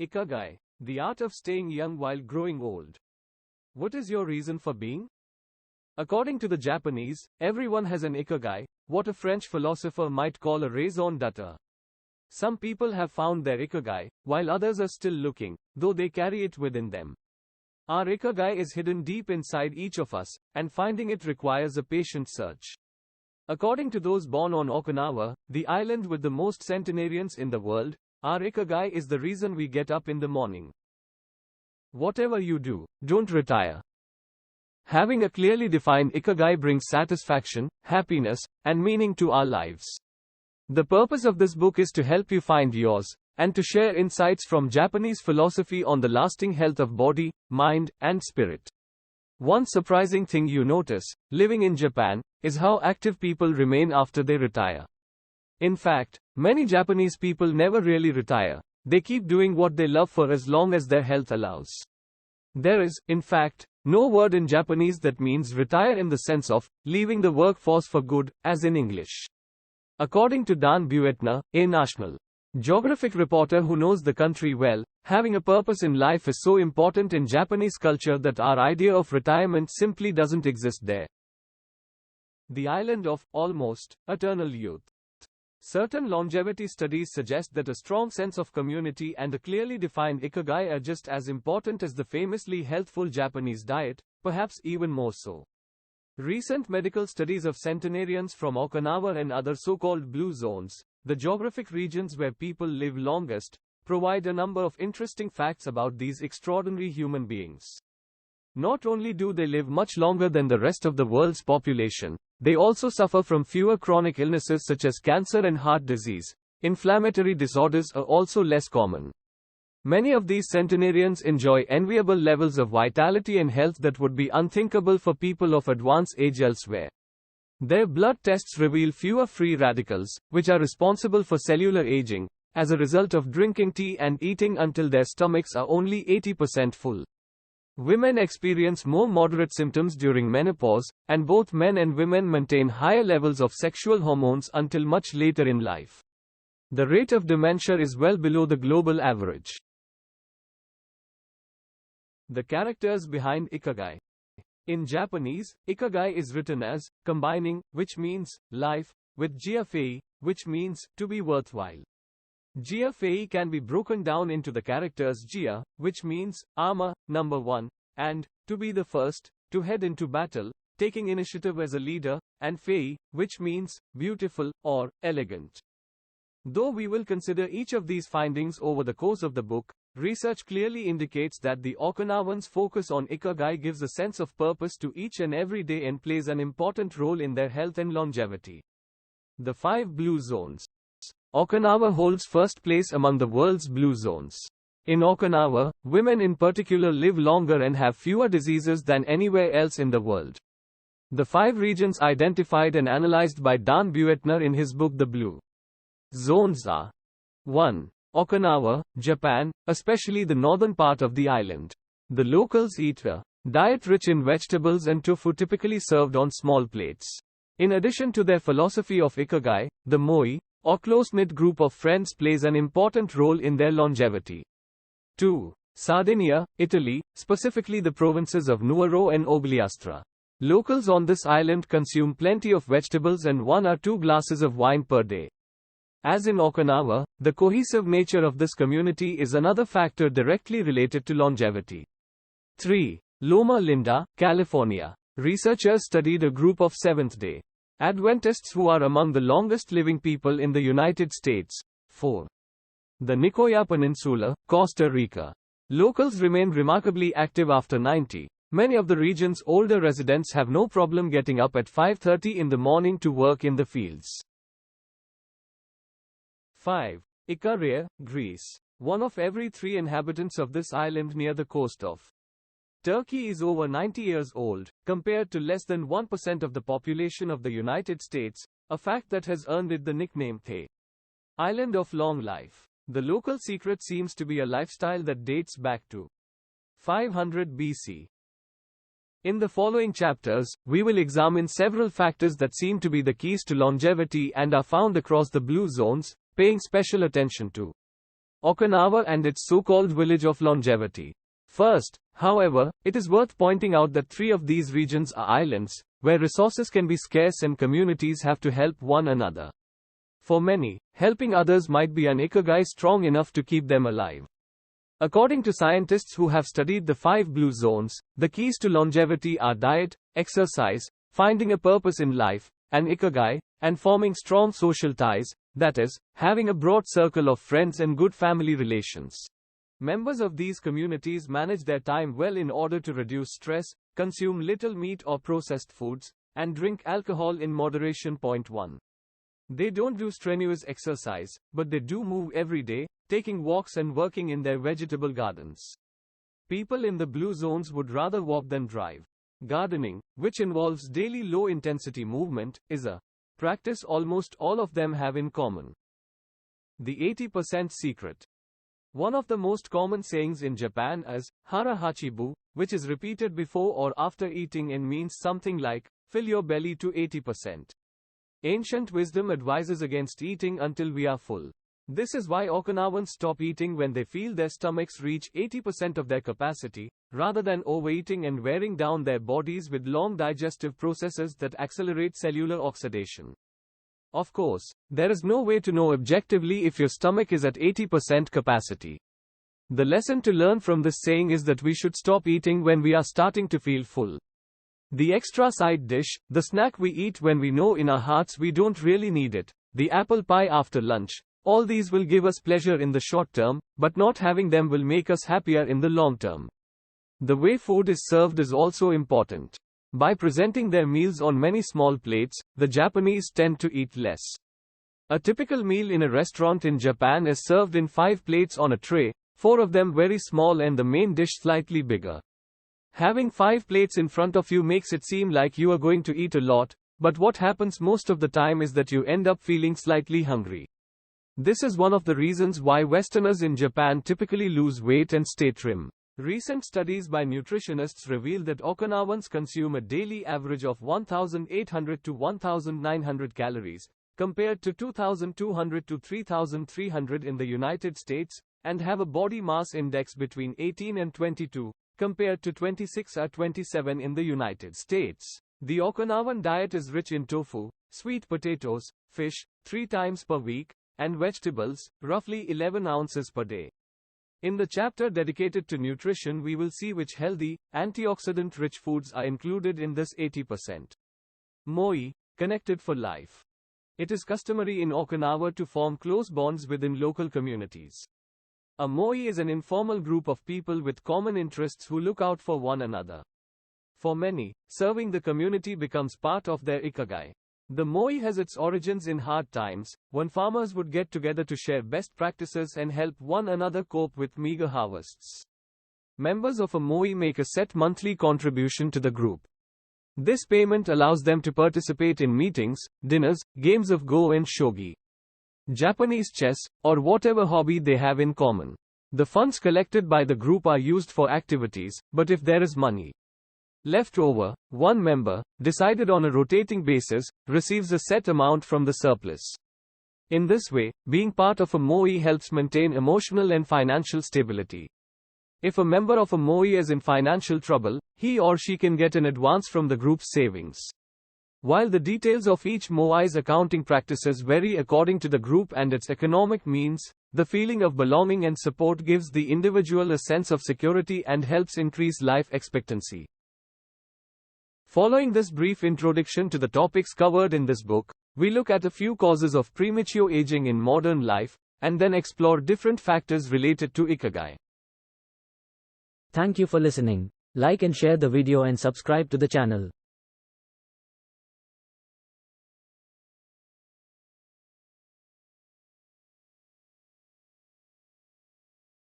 Ikigai, the art of staying young while growing old. What is your reason for being? According to the Japanese, everyone has an Ikigai, what a French philosopher might call a raison d'être. Some people have found their Ikigai, while others are still looking, though they carry it within them. Our Ikigai is hidden deep inside each of us, and finding it requires a patient search. According to those born on Okinawa, the island with the most centenarians in the world, our Ikigai is the reason we get up in the morning. Whatever you do, don't retire. Having a clearly defined Ikigai brings satisfaction, happiness, and meaning to our lives. The purpose of this book is to help you find yours, and to share insights from Japanese philosophy on the lasting health of body, mind, and spirit. One surprising thing you notice, living in Japan, is how active people remain after they retire. In fact, many Japanese people never really retire. They keep doing what they love for as long as their health allows. There is, in fact, no word in Japanese that means retire in the sense of leaving the workforce for good, as in English. According to Dan Buettner, a National Geographic reporter who knows the country well, having a purpose in life is so important in Japanese culture that our idea of retirement simply doesn't exist there. The island of almost eternal youth. Certain longevity studies suggest that a strong sense of community and a clearly defined Ikigai are just as important as the famously healthful Japanese diet, perhaps even more so. Recent medical studies of centenarians from Okinawa and other so-called blue zones, the geographic regions where people live longest, provide a number of interesting facts about these extraordinary human beings. Not only do they live much longer than the rest of the world's population, they also suffer from fewer chronic illnesses such as cancer and heart disease. Inflammatory disorders are also less common. Many of these centenarians enjoy enviable levels of vitality and health that would be unthinkable for people of advanced age elsewhere. Their blood tests reveal fewer free radicals, which are responsible for cellular aging, as a result of drinking tea and eating until their stomachs are only 80% full. Women experience more moderate symptoms during menopause, and both men and women maintain higher levels of sexual hormones until much later in life. The rate of dementia is well below the global average. The characters behind Ikigai. In Japanese, Ikigai is written as combining, which means life, with jiafei, which means to be worthwhile. Jiafei can be broken down into the characters jia, which means armor, number one, and to be the first, to head into battle, taking initiative as a leader, and fei, which means beautiful or elegant. Though we will consider each of these findings over the course of the book, research clearly indicates that the Okinawans' focus on Ikigai gives a sense of purpose to each and every day and plays an important role in their health and longevity. The 5 blue zones. Okinawa holds first place among the world's blue zones. In Okinawa, women in particular live longer and have fewer diseases than anywhere else in the world. The 5 regions identified and analyzed by Dan Buettner in his book The Blue Zones are 1. Okinawa, Japan, especially the northern part of the island. The locals eat a diet rich in vegetables and tofu typically served on small plates. In addition to their philosophy of Ikigai, the moi, or close-knit group of friends plays an important role in their longevity. 2. Sardinia, Italy, specifically the provinces of Nuoro and Ogliastra. Locals on this island consume plenty of vegetables and 1 or 2 glasses of wine per day. As in Okinawa, the cohesive nature of this community is another factor directly related to longevity. 3. Loma Linda, California. Researchers studied a group of Seventh-day Adventists who are among the longest living people in the United States. 4. The Nicoya Peninsula, Costa Rica. Locals remain remarkably active after 90. Many of the region's older residents have no problem getting up at 5:30 in the morning to work in the fields. 5. Icaria, Greece. 1 of every 3 inhabitants of this island near the coast of Turkey is over 90 years old, compared to less than 1% of the population of the United States, a fact that has earned it the nickname the Island of Long Life. The local secret seems to be a lifestyle that dates back to 500 BC. In the following chapters, we will examine several factors that seem to be the keys to longevity and are found across the blue zones, paying special attention to Okinawa and its so-called village of longevity. First, however, it is worth pointing out that 3 of these regions are islands, where resources can be scarce and communities have to help one another. For many, helping others might be an ikigai strong enough to keep them alive. According to scientists who have studied the 5 blue zones, the keys to longevity are diet, exercise, finding a purpose in life, and ikigai, and forming strong social ties, that is, having a broad circle of friends and good family relations. Members of these communities manage their time well in order to reduce stress, consume little meat or processed foods, and drink alcohol in moderation. Point 1. They don't do strenuous exercise, but they do move every day, taking walks and working in their vegetable gardens. People in the blue zones would rather walk than drive. Gardening, which involves daily low-intensity movement, is a practice almost all of them have in common. The 80% secret. One of the most common sayings in Japan is hara hachibu, which is repeated before or after eating and means something like, fill your belly to 80%. Ancient wisdom advises against eating until we are full. This is why Okinawans stop eating when they feel their stomachs reach 80% of their capacity, rather than overeating and wearing down their bodies with long digestive processes that accelerate cellular oxidation. Of course, there is no way to know objectively if your stomach is at 80% capacity. The lesson to learn from this saying is that we should stop eating when we are starting to feel full. The extra side dish, the snack we eat when we know in our hearts we don't really need it, the apple pie after lunch, all these will give us pleasure in the short term, but not having them will make us happier in the long term. The way food is served is also important. By presenting their meals on many small plates, the Japanese tend to eat less. A typical meal in a restaurant in Japan is served in 5 plates on a tray, 4 of them very small and the main dish slightly bigger. Having 5 plates in front of you makes it seem like you are going to eat a lot, but what happens most of the time is that you end up feeling slightly hungry. This is one of the reasons why Westerners in Japan typically lose weight and stay trim. Recent studies by nutritionists reveal that Okinawans consume a daily average of 1,800 to 1,900 calories, compared to 2,200 to 3,300 in the United States, and have a body mass index between 18 and 22. Compared to 26 or 27 in the United States. The Okinawan diet is rich in tofu, sweet potatoes, fish, 3 times per week, and vegetables, roughly 11 ounces per day. In the chapter dedicated to nutrition we will see which healthy, antioxidant-rich foods are included in this 80%. Moi, connected for life. It is customary in Okinawa to form close bonds within local communities. A moi is an informal group of people with common interests who look out for one another. For many, serving the community becomes part of their ikigai. The moi has its origins in hard times, when farmers would get together to share best practices and help one another cope with meager harvests. Members of a moi make a set monthly contribution to the group. This payment allows them to participate in meetings, dinners, games of go and shogi, Japanese chess, or whatever hobby they have in common. The funds collected by the group are used for activities, but if there is money left over, one member, decided on a rotating basis, receives a set amount from the surplus. In this way, being part of a moi helps maintain emotional and financial stability. If a member of a moi is in financial trouble, he or she can get an advance from the group's savings. While the details of each moi's accounting practices vary according to the group and its economic means, the feeling of belonging and support gives the individual a sense of security and helps increase life expectancy. Following this brief introduction to the topics covered in this book, we look at a few causes of premature aging in modern life, and then explore different factors related to Ikigai. Thank you for listening. Like and share the video and subscribe to the channel.